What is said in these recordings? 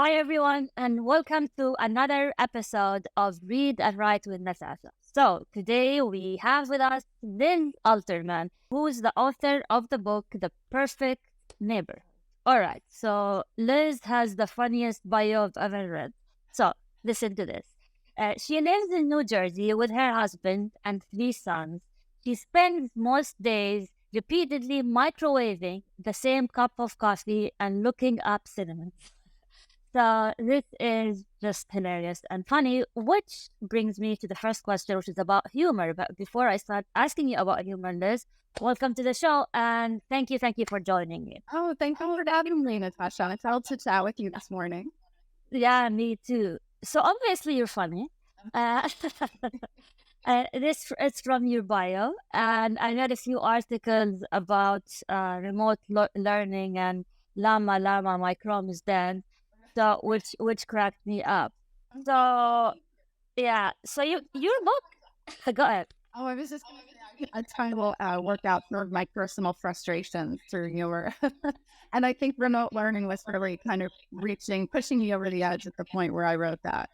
Hi, everyone, and welcome to another episode of Read and Write with Natasha. So, today we have with us Liz Alterman, who is the author of the book The Perfect Neighbor. All right, so Liz has the funniest bio I've ever read. So, listen to this. She lives in New Jersey with her husband and three sons. She spends most days repeatedly microwaving the same cup of coffee and looking up cinnamon. So this is just hilarious and funny, which brings me to the first question, which is about humor. But before I start asking you about humor, Liz, welcome to the show and thank you for joining me. Oh, thank you for having me, Natasha. It's all to chat with you this morning. Yeah, me too. So obviously you're funny. Uh, this it's from your bio, and I read a few articles about remote learning and llama, my Chrome is dead, so which cracked me up. So yeah, so your book, go ahead. Oh, I was just going to say, I try to work out some of my personal frustrations through humor. And I think remote learning was really kind of pushing me over the edge at the point where I wrote that.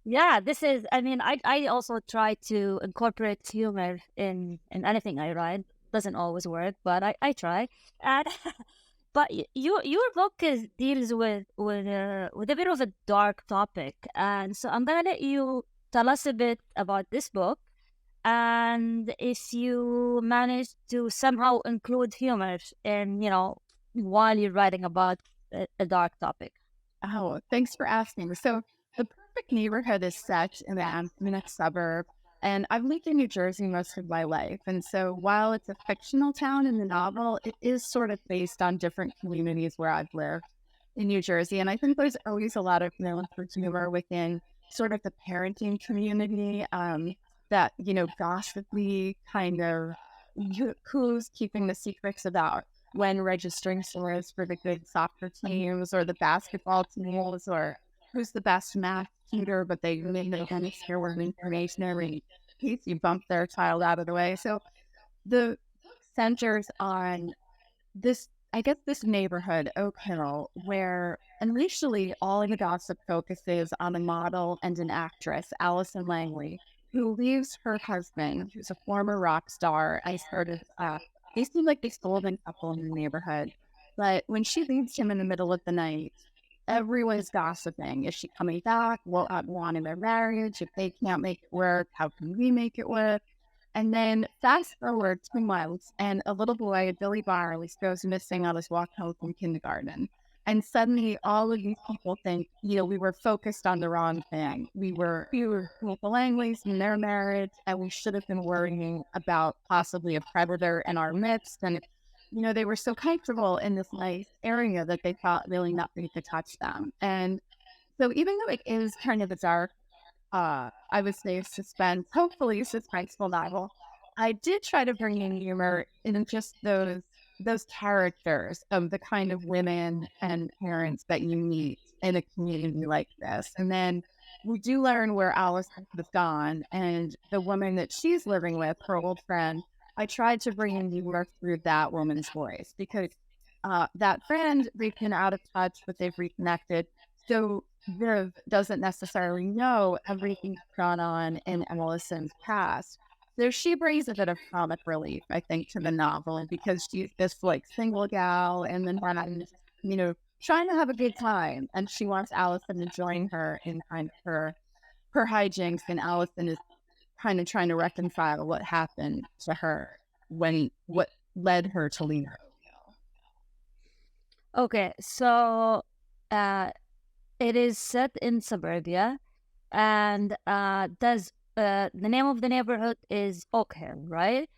Yeah, this is. I mean, I also try to incorporate humor in anything I write. Doesn't always work, but I try. And but your book deals with a bit of a dark topic, and so I'm gonna let you tell us a bit about this book, and if you manage to somehow include humor in while you're writing about a dark topic. Oh, thanks for asking. So, the perfect neighborhood is set in a suburb, and I've lived in New Jersey most of my life. And so, while it's a fictional town in the novel, it is sort of based on different communities where I've lived in New Jersey. And I think there's always a lot of for humor within sort of the parenting community, that, gossipy kind of who's keeping the secrets about when registering stores for the good soccer teams or the basketball teams, or who's the best math tutor, but they really don't share with information every case you bump their child out of the way. So the centers on this, I guess, this neighborhood, Oak Hill, where initially all of the gossip focuses on a model and an actress, Allison Langley, who leaves her husband, who's a former rock star, as sort of they seem like this golden couple in the neighborhood. But when she leaves him in the middle of the night, everyone's gossiping. Is she coming back? What want in their marriage? If they can't make it work, how can we make it work? And then fast forward 2 months, and a little boy, Billy Barley, goes missing on his walk home from kindergarten. And suddenly, all of these people think, we were focused on the wrong thing. We were with the Langleys and their marriage, and we should have been worrying about possibly a predator in our midst. And they were so comfortable in this nice area that they thought really nothing could touch them. And so, even though it is kind of a dark, I would say hopefully suspenseful novel, I did try to bring in humor in just those characters of the kind of women and parents that you meet in a community like this. And then we do learn where Alice has gone, and the woman that she's living with, her old friend. I tried to bring in humor through that woman's voice because that friend, they've been out of touch, but they've reconnected. So Viv doesn't necessarily know everything that's gone on in Allison's past. So she brings a bit of comic relief, I think, to the novel, and because she's this like single gal, and then when trying to have a good time, and she wants Allison to join her in kind of her hijinks, and Allison is kind of trying to reconcile what happened to her when what led her to leave her. Okay, so uh it is set in suburbia, and does the name of the neighborhood is Oak Hill, right?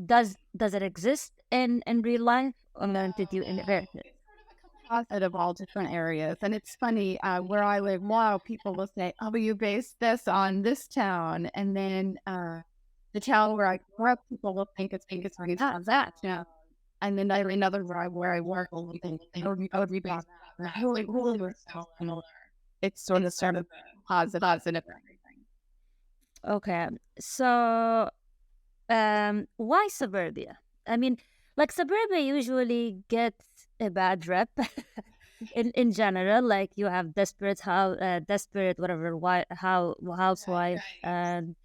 Does it exist in real life, or did you invent it? Out of all different areas. And it's funny, where I live now, people will say, oh, you based this on this town. And then the town where I grew up, people will think it's already on that town. And then another where I work will think I would be based on that. Really, we're so similar. It's sort of positive everything. Okay, so why suburbia? I mean, like suburbia usually gets a bad rep. in general, like you have desperate whatever housewife, and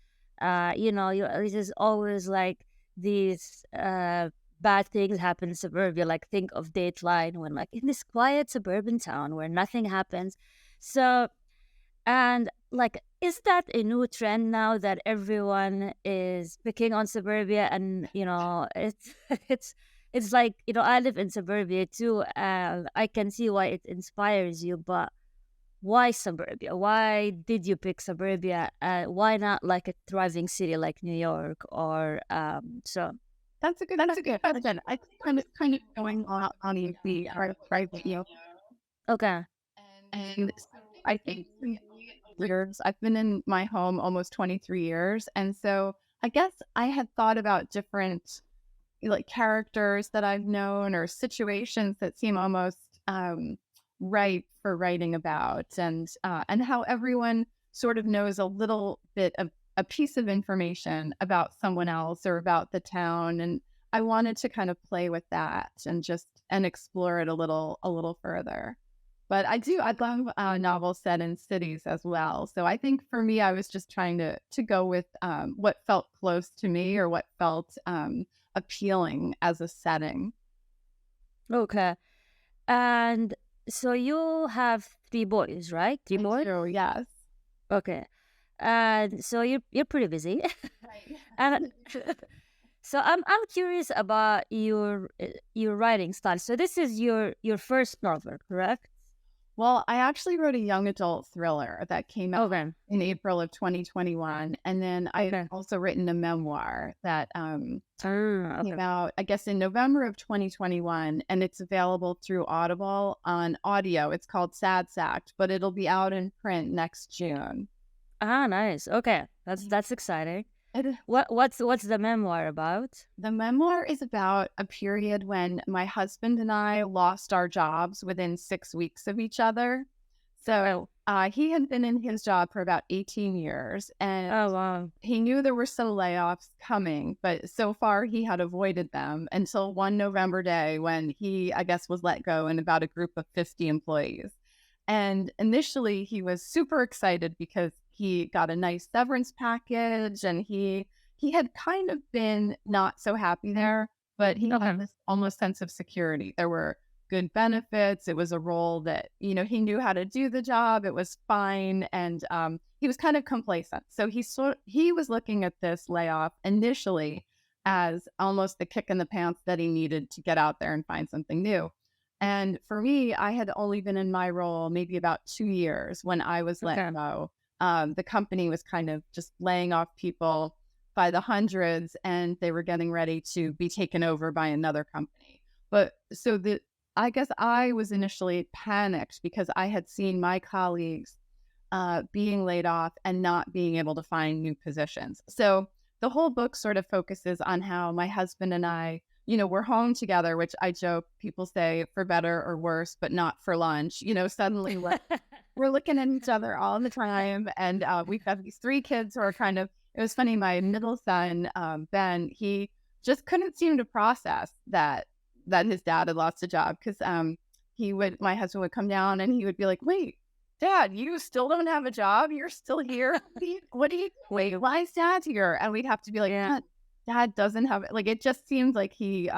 this is always like these bad things happen in suburbia. Like think of Dateline, when like in this quiet suburban town where nothing happens. So, and like, is that a new trend now that everyone is picking on suburbia? And it's it's like, I live in suburbia too, and I can see why it inspires you. But why suburbia? Why did you pick suburbia? Why not like a thriving city like New York or so? That's a good question. I think kind of going on the right video. Okay. And so I think for years, I've been in my home almost 23 years. And so I guess I had thought about different like characters that I've known or situations that seem almost right for writing about, and how everyone sort of knows a little bit of a piece of information about someone else or about the town. And I wanted to kind of play with that and explore it a little further. But I love novels set in cities as well. So I think for me, I was just trying to go with what felt close to me or what felt appealing as a setting. Okay. And so you have three boys, right? Three boys? So yes. Okay. And so you're pretty busy. Right. And so I'm curious about your writing style. So this is your first novel, correct? Well, I actually wrote a young adult thriller that came out Okay. in April of 2021. And then I Okay. also written a memoir that Okay. came out, I guess, in November of 2021. And it's available through Audible on audio. It's called Sad Sacked, but it'll be out in print next June. Ah, nice. Okay. That's exciting. It, What's the memoir about? the memoir is about a period when my husband and I lost our jobs within 6 weeks of each other. So he had been in his job for about 18 years, and Oh wow. he knew there were some layoffs coming, but so far he had avoided them until one November day when he, I guess, was let go in about a group of 50 employees. And initially he was super excited because he got a nice severance package, and he had kind of been not so happy there, but he Okay. had this almost sense of security. There were good benefits. It was a role that, he knew how to do the job. It was fine. And he was kind of complacent. So he was looking at this layoff initially as almost the kick in the pants that he needed to get out there and find something new. And for me, I had only been in my role maybe about 2 years when I was let Okay. go. The company was kind of just laying off people by the hundreds, and they were getting ready to be taken over by another company. But so I guess I was initially panicked because I had seen my colleagues being laid off and not being able to find new positions. So the whole book sort of focuses on how my husband and I, we're home together, which I joke, people say for better or worse, but not for lunch. Suddenly we're looking at each other all the time. And we've got these three kids who are kind of, it was funny, my middle son, Ben, he just couldn't seem to process that his dad had lost a job, because my husband would come down and he would be like, wait, Dad, you still don't have a job? You're still here? What do you, wait, why is Dad here? And we'd have to be like, Yeah. Dad doesn't have it. Like, it just seems like he,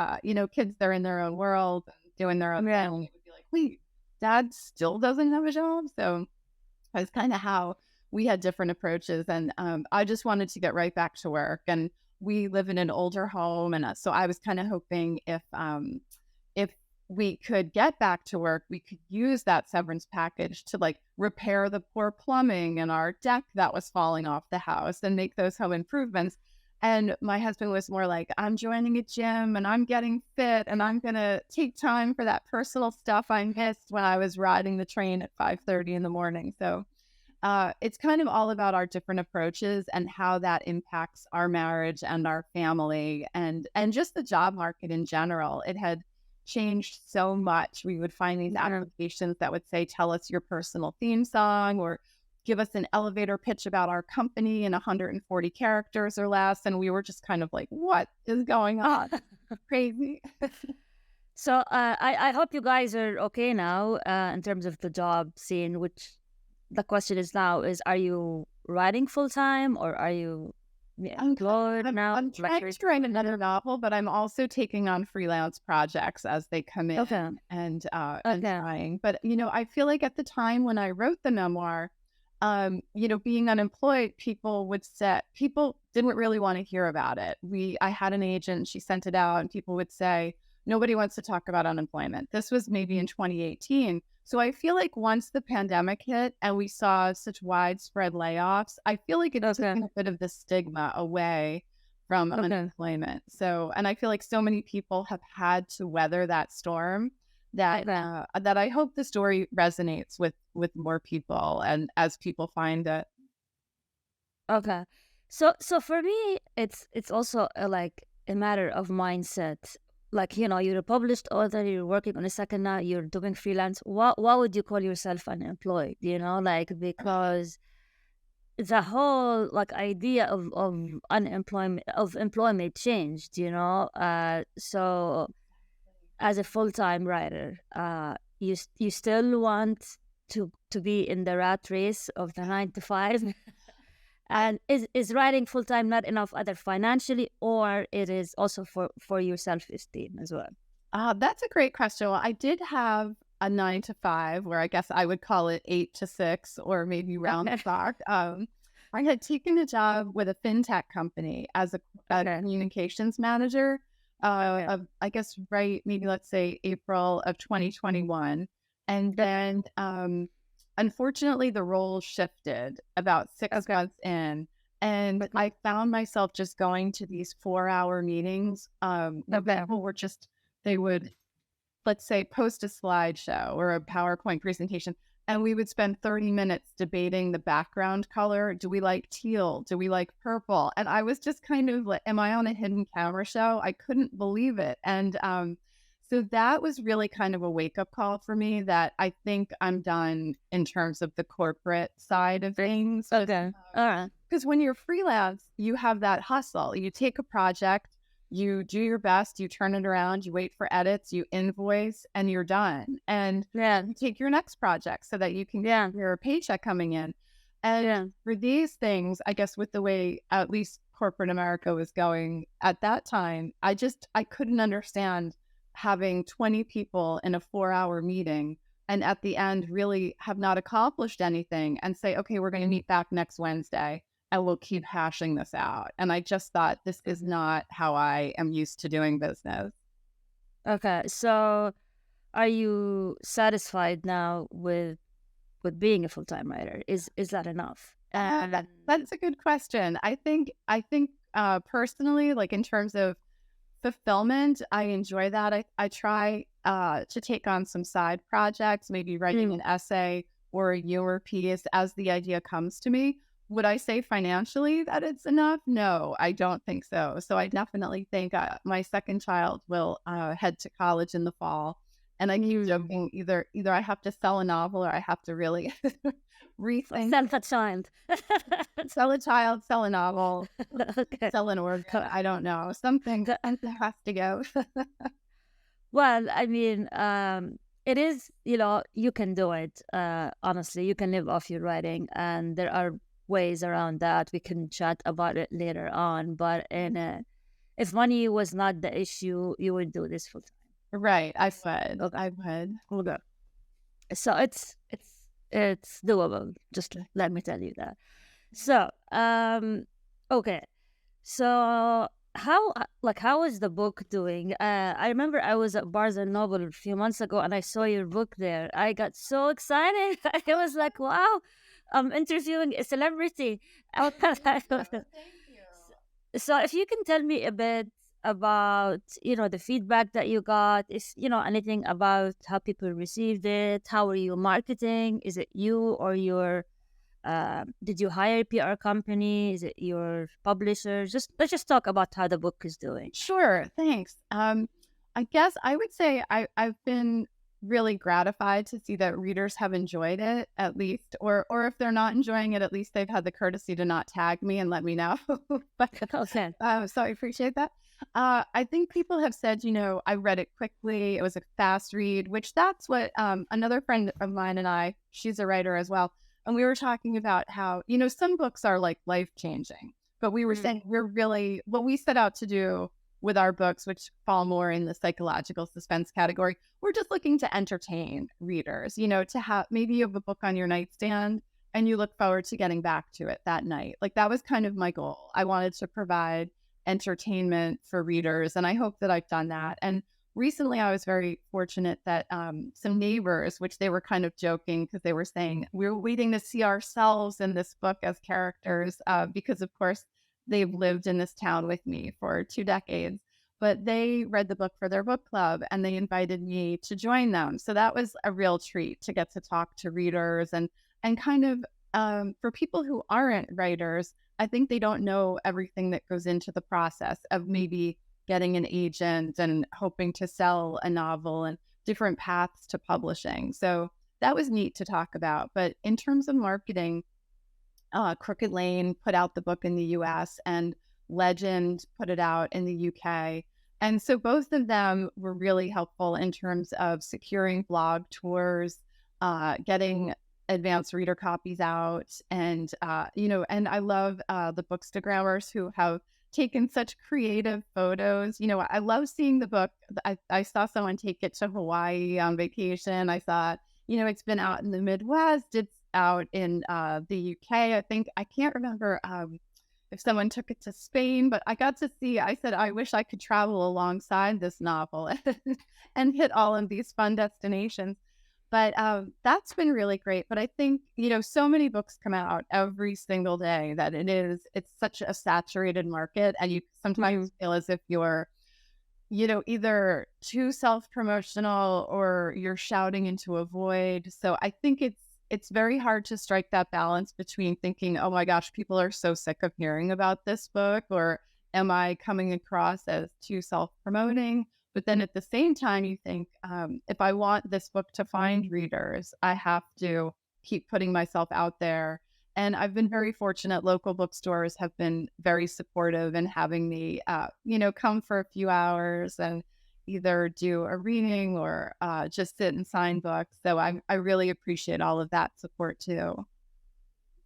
kids, they're in their own world, doing their own Yeah. thing. It would be like, wait, Dad still doesn't have a job? So that's kind of how we had different approaches. And I just wanted to get right back to work. And we live in an older home. And so I was kind of hoping if we could get back to work, we could use that severance package to like repair the poor plumbing and our deck that was falling off the house and make those home improvements. And my husband was more like, I'm joining a gym and I'm getting fit and I'm going to take time for that personal stuff I missed when I was riding the train at 5:30 in the morning. So it's kind of all about our different approaches and how that impacts our marriage and our family and just the job market in general. It had changed so much. We would find these applications that would say, tell us your personal theme song, or give us an elevator pitch about our company in 140 characters or less. And we were just kind of like, what is going on? Crazy. So I hope you guys are okay now in terms of the job scene, which the question is now is, are you writing full time or are you I'm employed now? I'm Like trying you're to write another novel, but I'm also taking on freelance projects as they come okay, in and okay, trying. But I feel like at the time when I wrote the memoir, being unemployed, people didn't really want to hear about it. I had an agent, she sent it out, and people would say, nobody wants to talk about unemployment. This was maybe in 2018. So I feel like once the pandemic hit and we saw such widespread layoffs, I feel like it's okay, taken a bit of the stigma away from okay, unemployment. So, and I feel like so many people have had to weather that storm that okay, that I hope the story resonates with more people, and as people find it. okay. So for me, it's also like a matter of mindset. Like, you're a published author, you're working on a second now, you're doing freelance. Why would you call yourself unemployed? Like, because the whole like idea of employment changed. So as a full-time writer, you still want to be in the rat race of the 9 to 5. I And is writing full-time not enough, either financially or it is also for your self-esteem as well? That's a great question. Well, I did have a 9 to 5, where I guess I would call it 8 to 6, or maybe round the Okay. clock. I had taken a job with a fintech company as a Okay. communications manager. Okay. I guess right, maybe let's say April of 2021, and then unfortunately the role shifted about six Okay. months in. And Okay. I found myself just going to these 4-hour meetings where Okay. people were just, they would, let's say, post a slideshow or a PowerPoint presentation, and we would spend 30 minutes debating the background color. Do we like teal? Do we like purple? And I was just kind of like, am I on a hidden camera show? I couldn't believe it. And so that was really kind of a wake up call for me, that I think I'm done in terms of the corporate side of things. Okay. All right. Because when you're freelance, you have that hustle. You take a project, you do your best, you turn it around, you wait for edits, you invoice, and you're done. And Yeah. you take your next project so that you can Yeah. get your paycheck coming in. And Yeah. for these things, I guess with the way at least corporate America was going at that time, I couldn't understand having 20 people in a 4-hour meeting and at the end really have not accomplished anything and say, okay, we're going to meet back next Wednesday and we'll keep hashing this out. And I just thought, this is not how I am used to doing business. Okay. So are you satisfied now with being a full-time writer? Is that enough? That's a good question. I think personally, like in terms of fulfillment, I enjoy that. I try to take on some side projects, maybe writing an essay or a humor piece as the idea comes to me. Would I say financially that it's enough? No, I don't think so. So I definitely think my second child will head to college in the fall, and I keep joking, either I have to sell a novel or I have to really rethink. Self a child. Sell a child, sell a novel, Okay. sell an organ. I don't know. Something has to go. Well, I mean, it is, you can do it. Honestly, you can live off your writing, and there are ways around that. We can chat about it later on. But if money was not the issue, you would do this full time. Right. I would. Okay. I would. Okay. So it's doable. Just let me tell you that. So okay. So how is the book doing? I remember I was at Barnes and Noble a few months ago and I saw your book there. I got so excited. I was like, wow, I'm interviewing a celebrity. Thank you. So if you can tell me a bit about, the feedback that you got, if, anything about how people received it, how are you marketing? Is it you or your did you hire a PR company? Is it your publisher? Let's just talk about how the book is doing. Sure. Thanks. I guess I would say I've been really gratified to see that readers have enjoyed it, at least, or if they're not enjoying it, at least they've had the courtesy to not tag me and let me know. But Okay. so I appreciate that. I think people have said, I read it quickly. It was a fast read, which that's what another friend of mine and I, she's a writer as well. And we were talking about how, some books are like life changing, but we were Mm, saying we're really, what we set out to do with our books, which fall more in the psychological suspense category, we're just looking to entertain readers, to have maybe you have a book on your nightstand and you look forward to getting back to it that night. Like that was kind of my goal. I wanted to provide entertainment for readers. And I hope that I've done that. And recently I was very fortunate that some neighbors, which they were kind of joking because they were saying, we're waiting to see ourselves in this book as characters because, of course, they've lived in this town with me for 2 decades. But they read the book for their book club and they invited me to join them. So that was a real treat to get to talk to readers and kind of for people who aren't writers, I think they don't know everything that goes into the process of maybe getting an agent and hoping to sell a novel and different paths to publishing. So that was neat to talk about. But in terms of marketing, Crooked Lane put out the book in the US and Legend put it out in the UK. And so both of them were really helpful in terms of securing blog tours, getting advanced reader copies out. And I love the bookstagrammers who have taken such creative photos. I love seeing the book. I saw someone take it to Hawaii on vacation. I saw, it's been out in the Midwest. It's out in the UK. I can't remember if someone took it to Spain, but I got to see, I said, I wish I could travel alongside this novel and hit all of these fun destinations. But that's been really great. But I think, so many books come out every single day that it's such a saturated market. And you sometimes feel as if you're, either too self-promotional or you're shouting into a void. So I think it's very hard to strike that balance between thinking, oh my gosh, people are so sick of hearing about this book, or am I coming across as too self-promoting? But then at the same time, you think, if I want this book to find readers, I have to keep putting myself out there. And I've been very fortunate. Local bookstores have been very supportive in having me, come for a few hours and either do a reading or just sit and sign books. So I really appreciate all of that support too.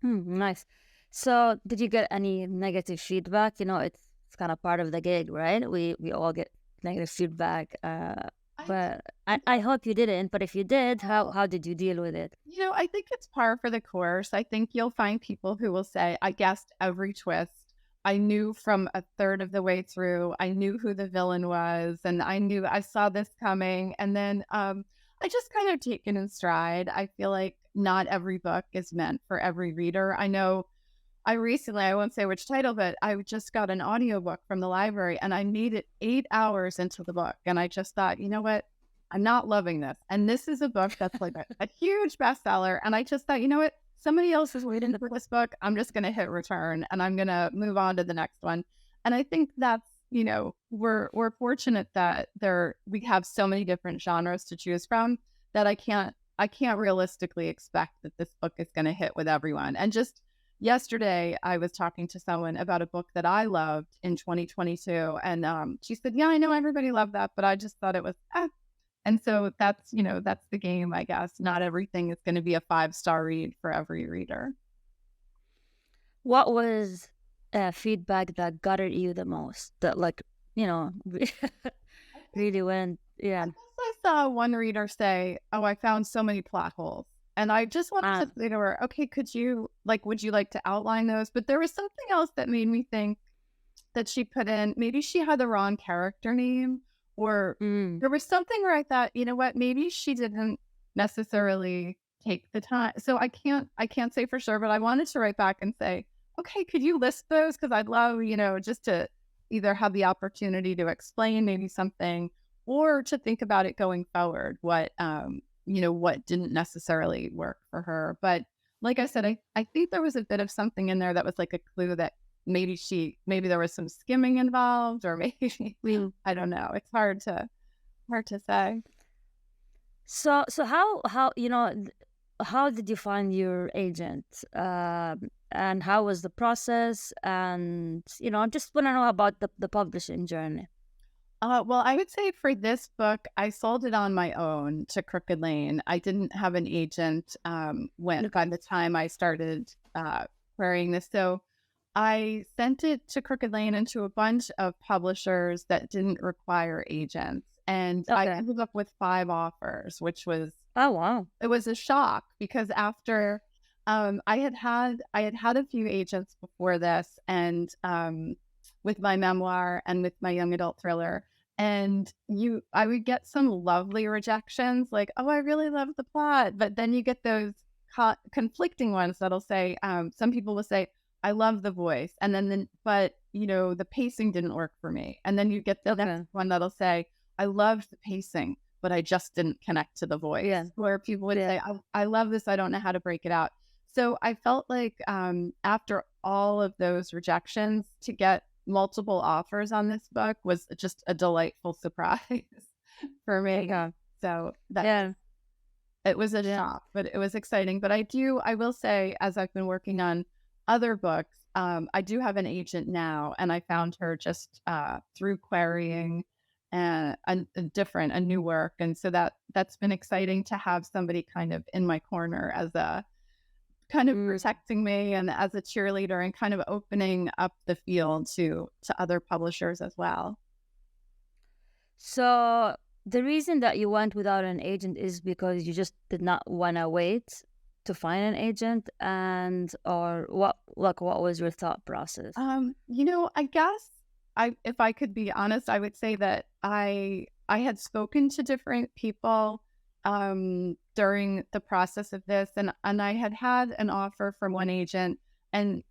nice. So, did you get any negative feedback? It's kind of part of the gig, right? We all get negative feedback. I But I hope you didn't. But if you did, how did you deal with it? I think it's par for the course. I think you'll find people who will say, I guessed every twist. I knew from a third of the way through, I knew who the villain was, and I saw this coming. And then I just kind of take it in stride. I feel like not every book is meant for every reader. I know I won't say which title, but I just got an audiobook from the library and I made it 8 hours into the book. And I just thought, you know what? I'm not loving this. And this is a book that's like a huge bestseller. And I just thought, you know what? Somebody else is waiting for this book. I'm just going to hit return and I'm going to move on to the next one. And I think that's, we're fortunate that we have so many different genres to choose from that I can't realistically expect that this book is going to hit with everyone. And just yesterday, I was talking to someone about a book that I loved in 2022. And she said, yeah, I know everybody loved that, but I just thought it was, And so that's the game, I guess. Not everything is going to be a 5-star read for every reader. What was feedback that gutted you the most? That really went, I yeah. guess I saw one reader say, oh, I found so many plot holes. And I just wanted to say to her, okay, would you like to outline those? But there was something else that made me think that she put in, maybe she had the wrong character name, or Mm. there was something where I thought, you know what, maybe she didn't necessarily take the time. So I can't say for sure, but I wanted to write back and say, okay, could you list those? Because I'd love, just to either have the opportunity to explain maybe something or to think about it going forward, what didn't necessarily work for her. But like I said, I think there was a bit of something in there that was like a clue that maybe there was some skimming involved, or maybe I don't know. It's hard to say. So how how did you find your agent? and how was the process? And, I just want to know about the publishing journey. Well, I would say for this book, I sold it on my own to Crooked Lane. I didn't have an agent when by the time I started querying this. So I sent it to Crooked Lane and to a bunch of publishers that didn't require agents. And I Okay. ended up with 5 offers, which was Oh, wow. it was a shock because after I had had a few agents before this, and with my memoir and with my young adult thriller, and I would get some lovely rejections, like, "Oh, I really love the plot," but then you get those conflicting ones that'll say, some people will say, "I love the voice," and then but the pacing didn't work for me, and then you get the next Okay. one that'll say, "I loved the pacing, but I just didn't connect to the voice," Yeah. where people would Yeah. say, I love this, I don't know how to break it out. So I felt like after all of those rejections, to get multiple offers on this book was just a delightful surprise for me. Yeah. So that Yeah. it was a Yeah. shock, but it was exciting. But I will say, as I've been working on other books, I do have an agent now, and I found her just through querying and a new work, and so that's been exciting to have somebody kind of in my corner as a kind of Mm. protecting me and as a cheerleader and kind of opening up the field to other publishers as well. So the reason that you went without an agent is because you just did not want to wait to find an agent, and or what was your thought process? I guess if I could be honest, I would say that I had spoken to different people during the process of this, and I had had an offer from one agent, and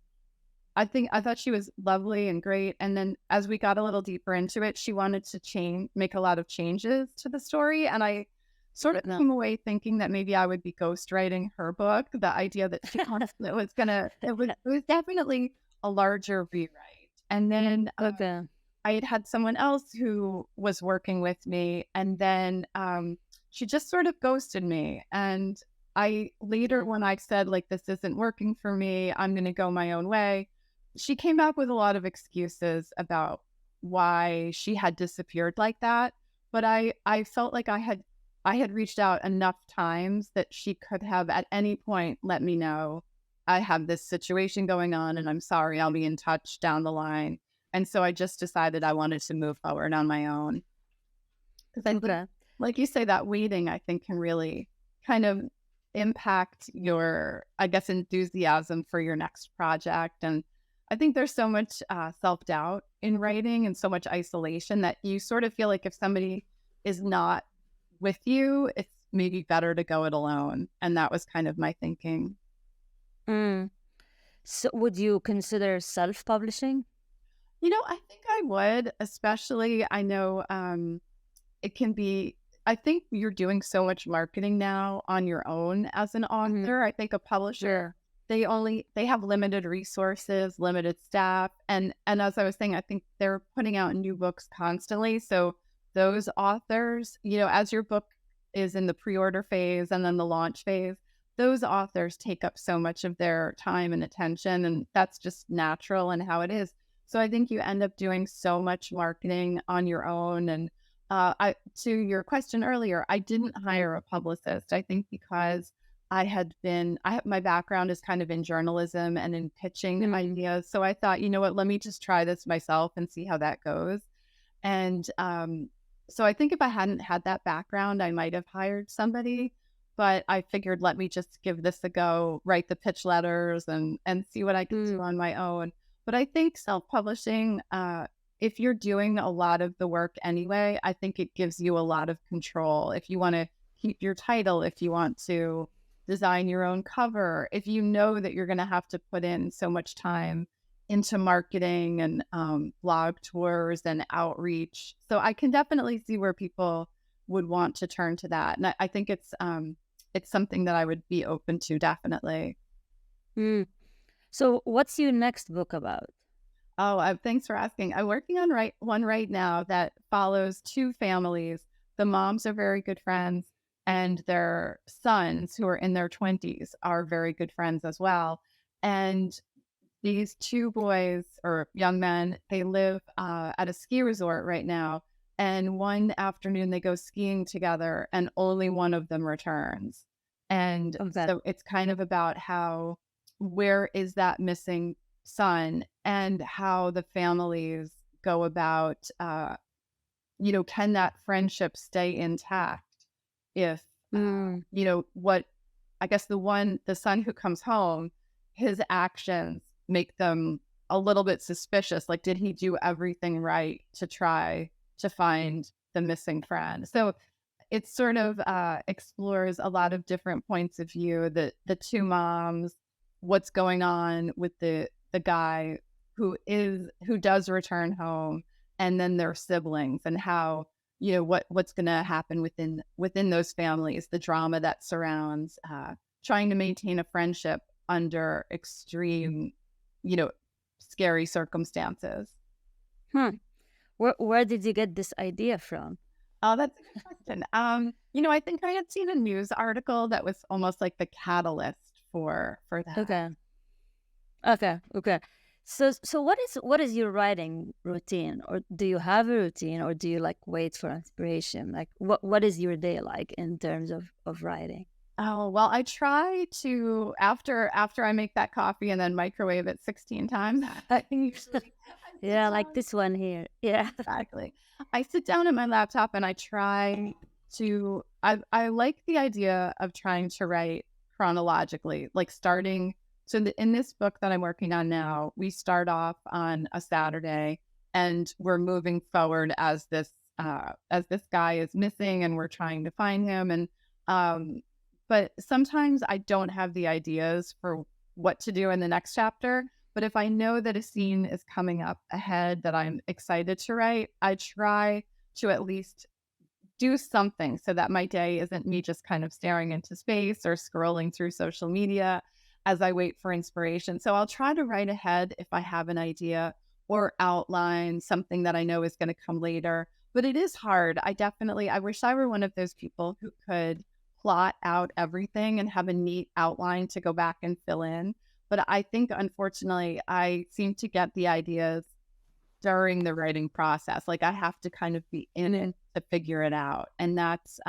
I thought she was lovely and great. And then as we got a little deeper into it, she wanted to make a lot of changes to the story. And I sort of No. came away thinking that maybe I would be ghostwriting her book. The idea that she wanted it was it was definitely a larger rewrite. And then Okay. I had had someone else who was working with me, and then she just sort of ghosted me. And I later, when I said, like, this isn't working for me, I'm going to go my own way, she came back with a lot of excuses about why she had disappeared like that. But I felt like I had reached out enough times that she could have at any point let me know, I have this situation going on, and I'm sorry, I'll be in touch down the line. And so I just decided I wanted to move forward on my own. Because I think, Okay. like you say, that waiting, I think, can really kind of impact your, I guess, enthusiasm for your next project. And I think there's so much self doubt in writing and so much isolation that you sort of feel like if somebody is not with you, it's maybe better to go it alone. And that was kind of my thinking. Mm. So would you consider self-publishing? I think I would, especially I know it can be, I think you're doing so much marketing now on your own as an Hmm. author. I think a publisher, Sure. they have limited resources, limited staff. And as I was saying, I think they're putting out new books constantly. So those authors, as your book is in the pre-order phase and then the launch phase, those authors take up so much of their time and attention, and that's just natural and how it is. So I think you end up doing so much marketing on your own. And to your question earlier, I didn't hire a publicist. I think because my background is kind of in journalism and in pitching Mm. ideas. So I thought, you know what, let me just try this myself and see how that goes. And so I think if I hadn't had that background, I might have hired somebody. But I figured, let me just give this a go, write the pitch letters and see what I could do Mm. on my own. But I think self-publishing, if you're doing a lot of the work anyway, I think it gives you a lot of control. If you want to keep your title, if you want to design your own cover, if you know that you're going to have to put in so much time into marketing and blog tours and outreach. So I can definitely see where people would want to turn to that. And I think it's something that I would be open to, definitely. Mm. So what's your next book about? Oh, thanks for asking. I'm working on one right now that follows 2 families. The moms are very good friends, and their sons, who are in their 20s, are very good friends as well. And these two boys or young men, they live at a ski resort right now. And one afternoon they go skiing together and only one of them returns. And Okay. so it's kind of about how, where is that missing son, and how the families go about, can that friendship stay intact if, Mm, what I guess the son who comes home, his actions make them a little bit suspicious. Like, did he do everything right to try to find the missing friend? So it sort of explores a lot of different points of view. The two moms, what's going on with the guy who does return home, and then their siblings, and how, what's going to happen within those families, the drama that surrounds trying to maintain a friendship under extreme, you know, scary circumstances. hmm. Where did you get this idea from? Oh, that's a good question. I think I had seen a news article that was almost like the catalyst for that. Okay. Okay. Okay. So what is your writing routine, or do you have a routine, or do you like wait for inspiration? Like what is your day like in terms of writing? Oh, well, I try to, after I make that coffee and then microwave it 16 times, I usually I sit Yeah, like down. this one here. Yeah. Exactly. I sit down at my laptop and I try to I like the idea of trying to write chronologically, like starting. So in this book that I'm working on now, we start off on a Saturday and we're moving forward as this guy is missing and we're trying to find him. And but sometimes I don't have the ideas for what to do in the next chapter. But if I know that a scene is coming up ahead that I'm excited to write, I try to at least do something so that my day isn't me just kind of staring into space or scrolling through social media as I wait for inspiration. So I'll try to write ahead if I have an idea or outline something that I know is going to come later. But it is hard. I wish I were one of those people who could plot out everything and have a neat outline to go back and fill in. But I think, unfortunately, I seem to get the ideas during the writing process. Like, I have to kind of be in it to figure it out. And that's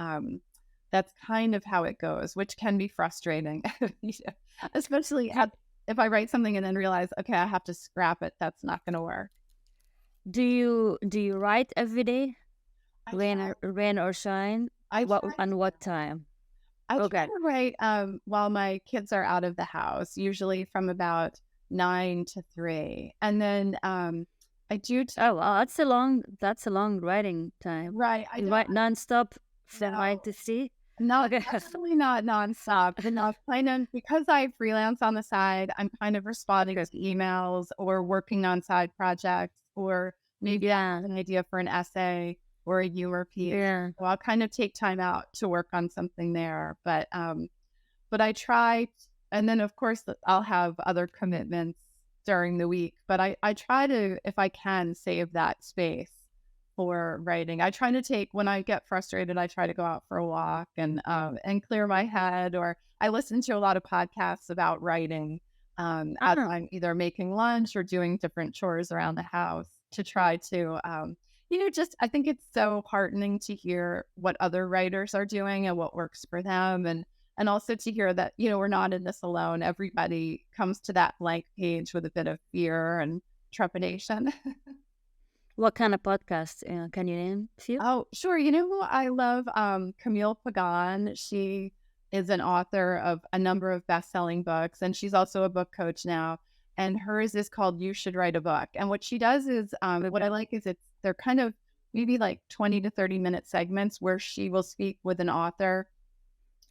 kind of how it goes, which can be frustrating, Yeah. Especially if I write something and then realize, okay, I have to scrap it. That's not going to work. Do you write every day? I Rain try. or rain or shine? I What try. and what time? I try Okay. to write while my kids are out of the house, usually from about 9 to 3, and then I do. Oh, well, that's a long writing time. Right. I You don't write nonstop from nine know. to three? No, Okay. definitely not nonstop. Enough. Kind of, because I freelance on the side, I'm kind of responding Good. to emails or working on side projects, or maybe I Yeah. have an idea for an essay or a humor piece. Yeah. So I'll kind of take time out to work on something there. But I try, and then of course I'll have other commitments during the week. But I try to, if I can, save that space for writing. I try to take, when I get frustrated, I try to go out for a walk and clear my head. Or I listen to a lot of podcasts about writing as Ah, I'm either making lunch or doing different chores around the house to try to just, I think it's so heartening to hear what other writers are doing and what works for them, and also to hear that, we're not in this alone. Everybody comes to that blank page with a bit of fear and trepidation. what kind of podcast? Can you name a few? Oh, sure. You know who I love? Camille Pagan. She is an author of a number of best-selling books, and she's also a book coach now. And hers is called "You Should Write a Book." And what she does is, what I like is, they're kind of maybe like 20 to 30 minute segments where she will speak with an author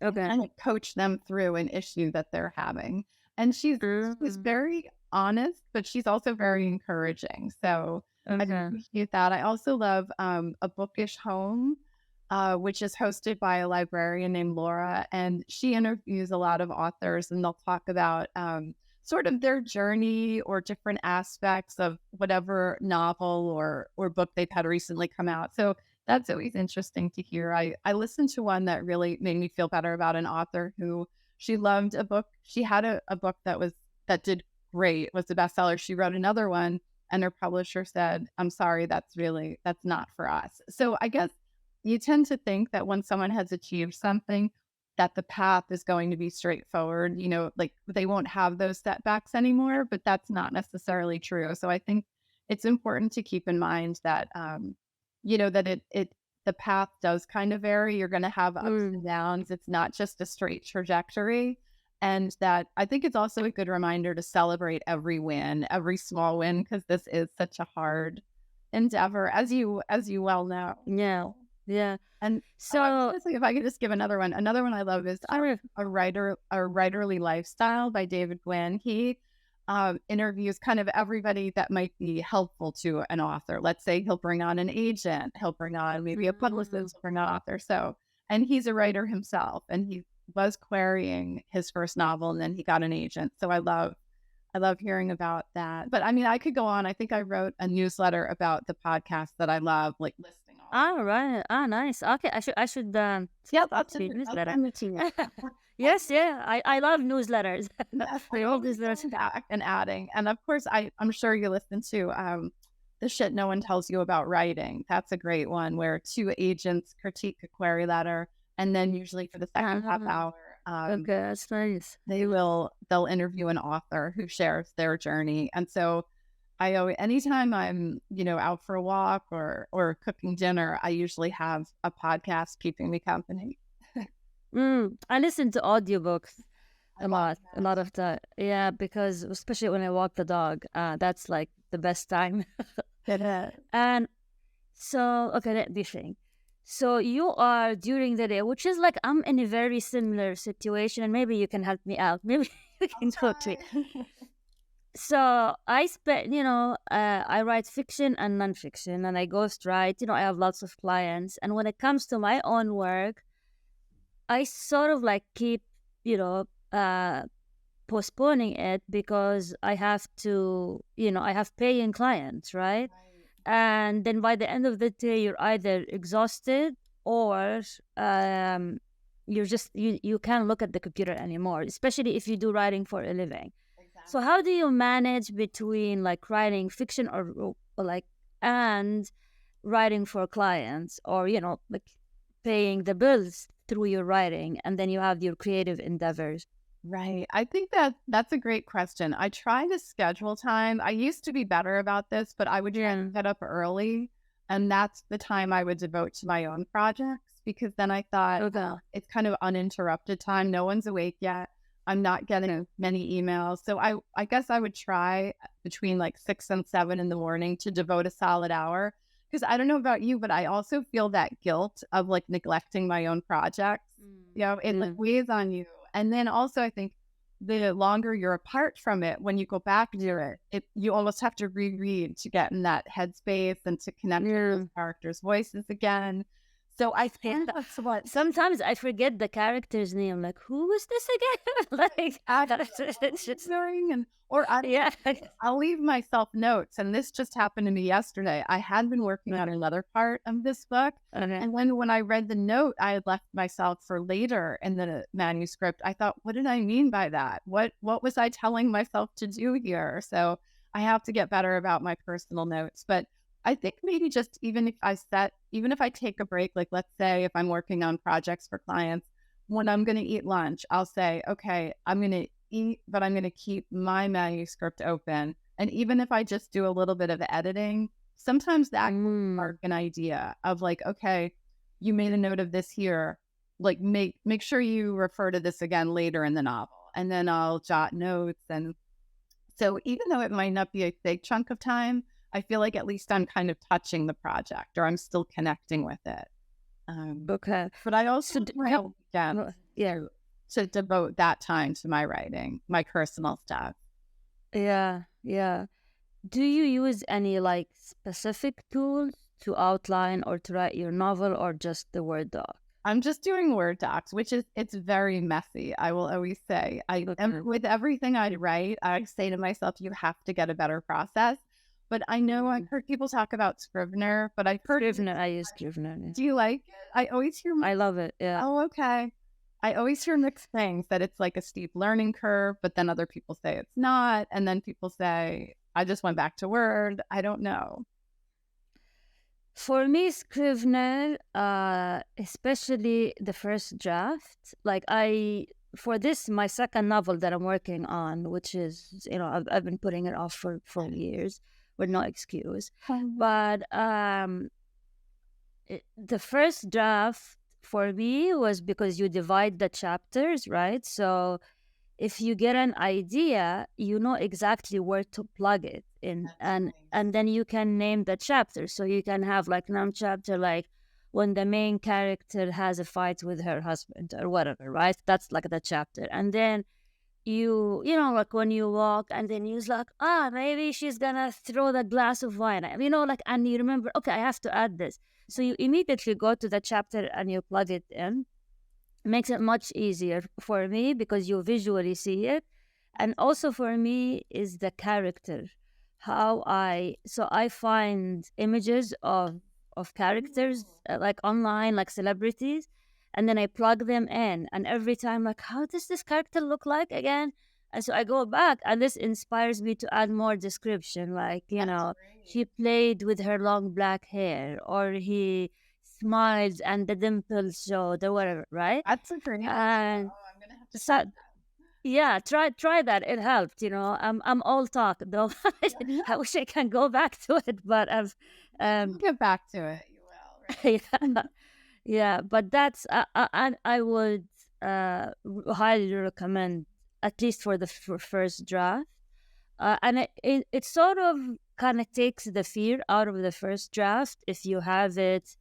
and Okay. kind of coach them through an issue that they're having. And she's Mm, very honest, but she's also very encouraging. So I okay. appreciate that. I also love A Bookish Home, which is hosted by a librarian named Laura, and she interviews a lot of authors, and they'll talk about sort of their journey or different aspects of whatever novel or book they've had recently come out. So that's always interesting to hear. I listened to one that really made me feel better about an author who, she loved a book. She had a book that did great, was the bestseller. She wrote another one and her publisher said, I'm sorry, that's not for us. So I guess you tend to think that when someone has achieved something, that the path is going to be straightforward, like they won't have those setbacks anymore, but that's not necessarily true. So I think it's important to keep in mind that, that the path does kind of vary. You're going to have ups and downs. It's not just a straight trajectory. And that I think it's also a good reminder to celebrate every win, every small win, because this is such a hard endeavor, as you well know. Yeah. Yeah. And So honestly, if I could just give another one I love is a writerly lifestyle by David Gwynn. He interviews kind of everybody that might be helpful to an author. Let's say he'll bring on an agent, he'll bring on maybe a publicist, bring on an author. So, and he's a writer himself, and he was querying his first novel, and then he got an agent. So I love hearing about that. But I mean, I could go on. I think I wrote a newsletter about the podcast that I love, like listing all. all right. Ah, nice. Okay, I should Yeah, read newsletter. send it to you. Yes, yeah. I love newsletters. Yes, I love newsletters. back and adding. And of course, I'm sure you listen to The Shit No One Tells You About Writing. That's a great one where two agents critique a query letter. And then usually for the second half hour, Okay, that's nice. they'll interview an author who shares their journey. And so I always, anytime I'm, out for a walk or cooking dinner, I usually have a podcast keeping me company. I listen to audiobooks I a love lot of time. Yeah, because especially when I walk the dog, that's like the best time. that. And so, okay, let me think. So you are during the day, which is like I'm in a very similar situation, and maybe you can help me out. Maybe you can coach me. So I spend, I write fiction and nonfiction, and I ghostwrite. I have lots of clients, and when it comes to my own work, I sort of like keep, postponing it because I have to, I have paying clients, right? And then by the end of the day, you're either exhausted or you're just you can't look at the computer anymore, especially if you do writing for a living. So how do you manage between like writing fiction or like and writing for clients, or like paying the bills through your writing, and then you have your creative endeavors? Right. I think that's a great question. I try to schedule time. I used to be better about this, but I would try to get up early, and that's the time I would devote to my own projects, because then I thought it's kind of uninterrupted time. No one's awake yet. I'm not getting many emails. So I guess I would try between like 6 and 7 in the morning to devote a solid hour. Because I don't know about you, but I also feel that guilt of like neglecting my own projects. It like weighs on you. And then also I think the longer you're apart from it, when you go back to it, you almost have to reread to get in that headspace and to connect with those characters' voices again. So I think that's what sometimes I forget the character's name. Like, who is this again? Like, it's just I'll leave myself notes. And this just happened to me yesterday. I had been working on another part of this book. And when I read the note I had left myself for later in the manuscript, I thought, what did I mean by that? What was I telling myself to do here? So I have to get better about my personal notes. But I think maybe just even if I take a break, like let's say if I'm working on projects for clients, when I'm going to eat lunch, I'll say, okay, I'm going to eat, but I'm going to keep my manuscript open. And even if I just do a little bit of editing, sometimes that can spark an idea of like, okay, you made a note of this here, like make sure you refer to this again later in the novel. And then I'll jot notes. And so even though it might not be a big chunk of time, I feel like at least I'm kind of touching the project, or I'm still connecting with it. Okay. But I also to devote that time to my writing, my personal stuff. Yeah. Do you use any like specific tools to outline or to write your novel, or just the Word doc? I'm just doing Word docs, it's very messy. I will always say, with everything I write, I say to myself, you have to get a better process. But I know I've heard people talk about Scrivener, but I've heard Scrivener. I use Scrivener. Yeah. Do you like it? I always hear. I love it. Yeah. Oh, okay. I always hear mixed things, that it's like a steep learning curve, but then other people say it's not. And then people say, I just went back to Word. I don't know. For me, Scrivener, especially the first draft, like for this, my second novel that I'm working on, which is, I've been putting it off for years with no excuse. But the first draft for me was because you divide the chapters, right? So if you get an idea, you know exactly where to plug it in, and then you can name the chapter. So you can have like name chapter, like when the main character has a fight with her husband or whatever, right? That's like the chapter. And then like when you walk, and then you're like, maybe she's gonna throw the glass of wine, like, and you remember, okay, I have to add this. So you immediately go to the chapter and you plug it in. It makes it much easier for me because you visually see it. And also for me is the character. So I find images of characters like online, like celebrities, and then I plug them in. And every time, like, how does this character look like again? And so I go back, and this inspires me to add more description, like, she played with her long black hair, or he smiled and the dimples showed, or whatever, right? That's a great idea. And I'm going to have to so, yeah, try that. It helped. I'm all talk though. I wish I can go back to it, but get back to it. You will. Right? yeah, yeah. But that's I would highly recommend, at least for the first draft. And it sort of kind of takes the fear out of the first draft if you have it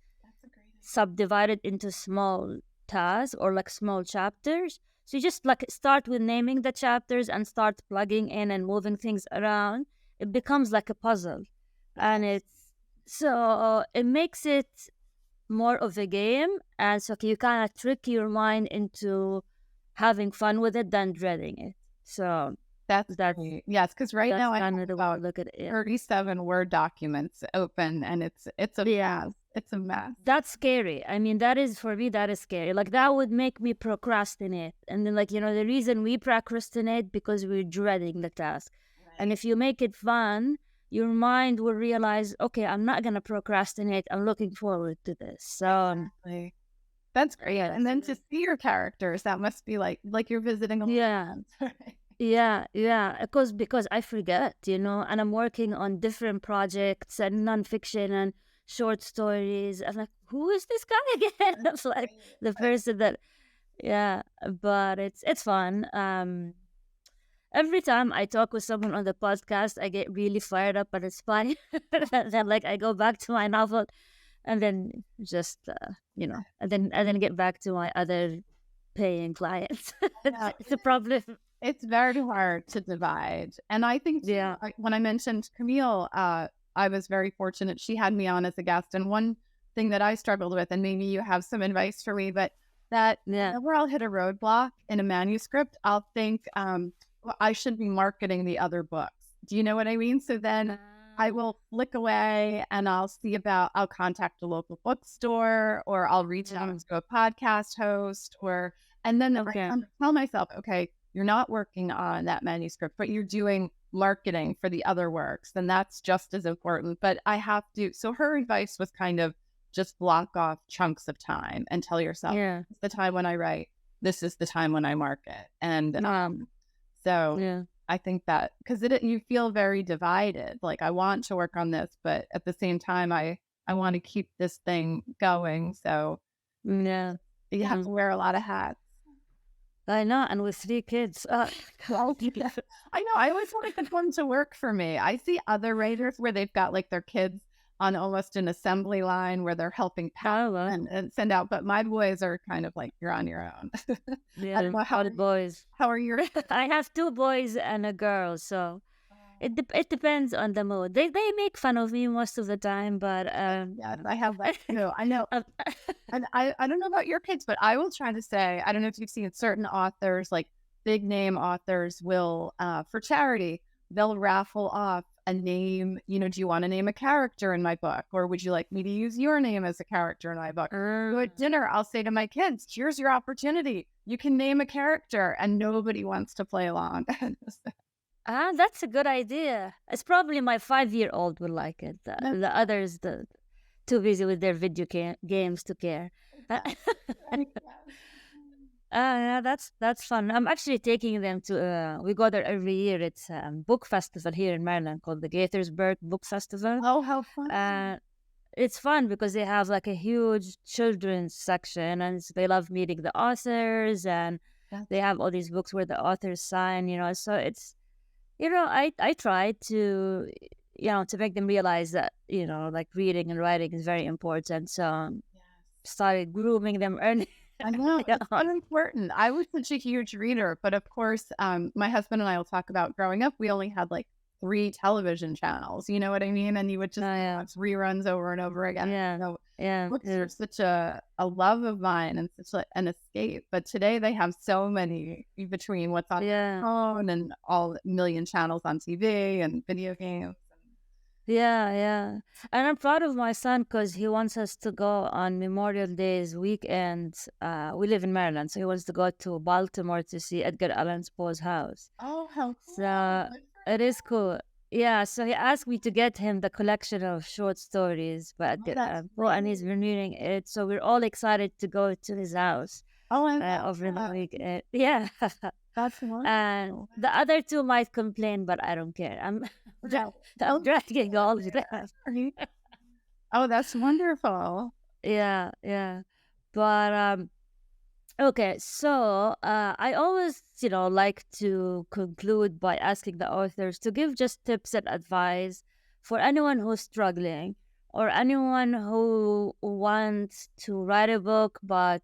subdivided into small tasks or like small chapters. So you just like start with naming the chapters and start plugging in and moving things around. It becomes like a puzzle, and it makes it more of a game, and so you kind of trick your mind into having fun with it than dreading it. So that's great. Yes, because right now I have about look at it. 37 Word documents open, and it's a mess. It's a mess. That's scary. I mean, for me, that is scary. Like, that would make me procrastinate. And then, like, the reason we procrastinate because we're dreading the task. Right. And if you make it fun, your mind will realize, okay, I'm not going to procrastinate. I'm looking forward to this. So exactly. That's great. Yeah, and then to see your characters, that must be like you're visiting a land. Yeah. Because I forget, and I'm working on different projects and nonfiction and short stories. I'm like, who is this guy again? It's like the person that, but it's fun. Every time I talk with someone on the podcast, I get really fired up and it's fun. Then like I go back to my novel, and then just and then get back to my other paying clients. It's a problem. It's very hard to divide, and I think when I mentioned Camille, I was very fortunate. She had me on as a guest. And one thing that I struggled with, and maybe you have some advice for me, but that whenever I'll hit a roadblock in a manuscript, I'll think I should be marketing the other books. Do you know what I mean? So then I will flick away and I'll contact a local bookstore, or I'll reach out to a podcast host, and then I tell myself, okay, you're not working on that manuscript, but you're doing marketing for the other works, and that's just as important. But I have to, so her advice was kind of just block off chunks of time and tell yourself, this is the time when I write, this is the time when I market. And I think that, because you feel very divided, like I want to work on this, but at the same time I want to keep this thing going. So you have to wear a lot of hats. I know, and with 3 kids. I know. I always wanted one to work for me. I see other writers where they've got like their kids on almost an assembly line where they're helping pack and send out. But my boys are kind of like, you're on your own. How the boys? How are your? I have 2 boys and a girl, so it depends on the mood. They make fun of me most of the time, but yes, I have that too. I know, and I don't know about your kids, but I will try to say, I don't know if you've seen certain authors, like big name authors, will for charity they'll raffle off a name. Do you want to name a character in my book? Or would you like me to use your name as a character in my book? So at dinner, I'll say to my kids, here's your opportunity. You can name a character, and nobody wants to play along. That's a good idea. It's probably my 5-year-old would like it. The others, too busy with their video games to care. Yeah, that's fun. I'm actually taking them to. We go there every year. It's a book festival here in Maryland called the Gaithersburg Book Festival. Oh, how fun! It's fun because they have like a huge children's section, and they love meeting the authors, and they have all these books where the authors sign. So it's I try to to make them realize that like reading and writing is very important. So started grooming them early. I know, it's so important. I was such a huge reader, but of course, my husband and I will talk about growing up. We only had like 3 television channels. You know what I mean? And you would just watch reruns over and over again. Books are such a love of mine and such an escape. But today they have so many between what's on the phone and all million channels on TV and video games. Yeah. And I'm proud of my son because he wants us to go on Memorial Day's weekend. We live in Maryland, so he wants to go to Baltimore to see Edgar Allan Poe's house. Oh, how cool. So it is cool. Yeah, so he asked me to get him the collection of short stories by Edgar Allan Poe, and he's been reading it. So we're all excited to go to his house over the weekend. Yeah. That's wonderful. And the other 2 might complain, but I don't care. I'm dragging all of them. Oh, that's wonderful. Yeah. But okay, so I always, like to conclude by asking the authors to give just tips and advice for anyone who's struggling or anyone who wants to write a book but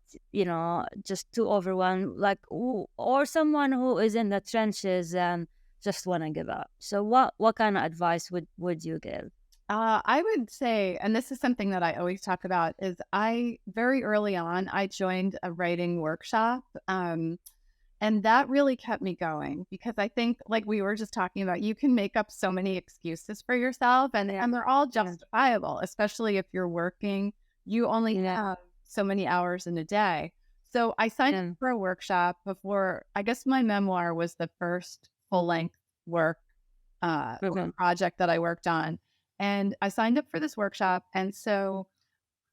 just too overwhelmed, or someone who is in the trenches and just want to give up. So what kind of advice would you give? I would say, and this is something that I always talk about, is very early on, I joined a writing workshop. And that really kept me going because I think, like we were just talking about, you can make up so many excuses for yourself and they're all justifiable, especially if you're working. You only have so many hours in a day. So I signed up for a workshop before, I guess my memoir was the first full-length work project that I worked on. And I signed up for this workshop. And so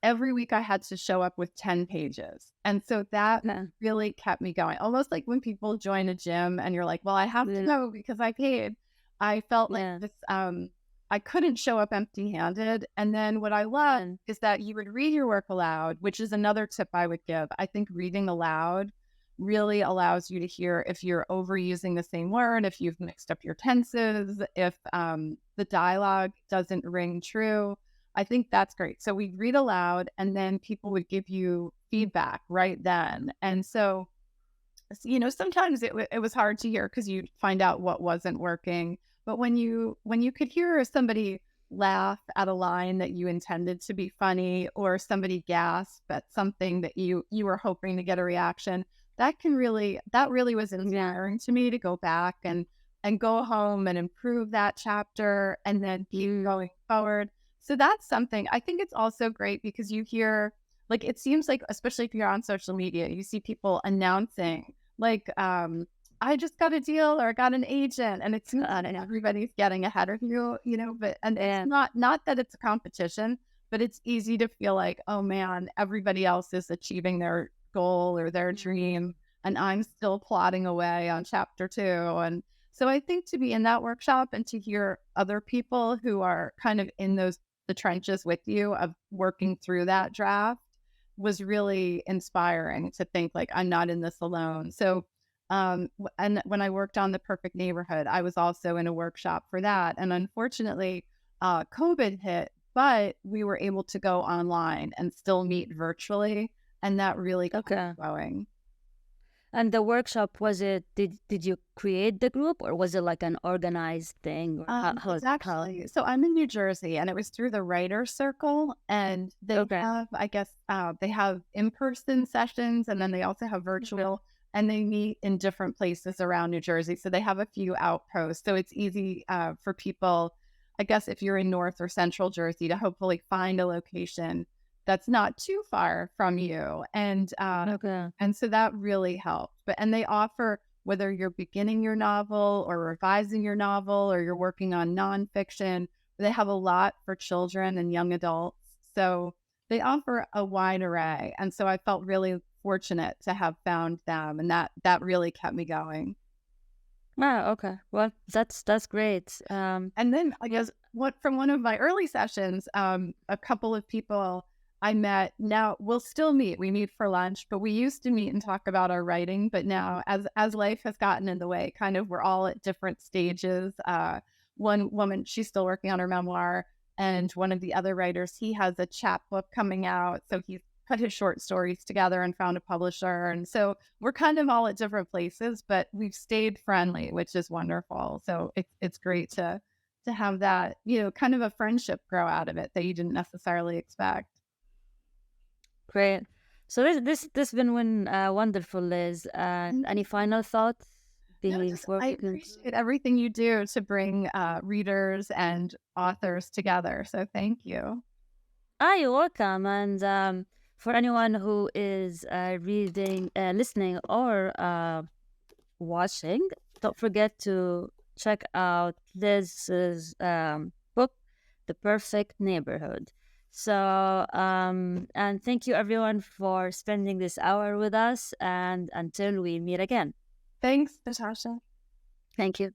every week I had to show up with 10 pages. And so that really kept me going. Almost like when people join a gym and you're like, well, I have to go because I paid. I felt like this, I couldn't show up empty handed. And then what I loved is that you would read your work aloud, which is another tip I would give. I think reading aloud really allows you to hear if you're overusing the same word, if you've mixed up your tenses, if the dialogue doesn't ring true. I think that's great. So we'd read aloud and then people would give you feedback right then. And so, sometimes it was hard to hear because you'd find out what wasn't working. But when you could hear somebody laugh at a line that you intended to be funny or somebody gasp at something that you were hoping to get a reaction, that really was inspiring to me to go back and go home and improve that chapter and then keep going forward. So that's something. I think it's also great because you hear, like, it seems like, especially if you're on social media, you see people announcing, like, I just got a deal or I got an agent, and it's not, and everybody's getting ahead of you, it's not that it's a competition, but it's easy to feel like, oh man, everybody else is achieving their goal or their dream, and I'm still plodding away on chapter 2. And so I think to be in that workshop and to hear other people who are kind of in the trenches with you of working through that draft was really inspiring to think like, I'm not in this alone. So, and when I worked on The Perfect Neighborhood, I was also in a workshop for that. And unfortunately, COVID hit, but we were able to go online and still meet virtually. And that really got going. And the workshop, was it, did you create the group or was it like an organized thing? Or exactly. So I'm in New Jersey and it was through the Writer's Circle, and they have, I guess, they have in-person sessions and then they also have virtual. and they meet in different places around New Jersey. So they have a few outposts. So it's easy for people, I guess, if you're in North or Central Jersey, to hopefully find a location that's not too far from you. Okay. And so that really helped. And they offer, whether you're beginning your novel or revising your novel or you're working on nonfiction, they have a lot for children and young adults. So they offer a wide array. And so I felt really fortunate to have found them. And that really kept me going. Ah, okay. Well, that's great. And then I guess from one of my early sessions, a couple of people I met, now we'll still meet. We meet for lunch, but we used to meet and talk about our writing. But now, as life has gotten in the way, kind of we're all at different stages. One woman, she's still working on her memoir, and one of the other writers, he has a chapbook coming out. So he's put his short stories together and found a publisher. And so we're kind of all at different places, but we've stayed friendly, which is wonderful. So it's great to have that, kind of a friendship grow out of it that you didn't necessarily expect. Great. So this been wonderful, Liz. Any final thoughts before I we can? appreciate everything you do to bring readers and authors together. So thank you. You're welcome. And for anyone who is reading, listening, or watching, don't forget to check out Liz's book, The Perfect Neighborhood. So, and thank you everyone for spending this hour with us. And until we meet again. Thanks, Natasha. Thank you.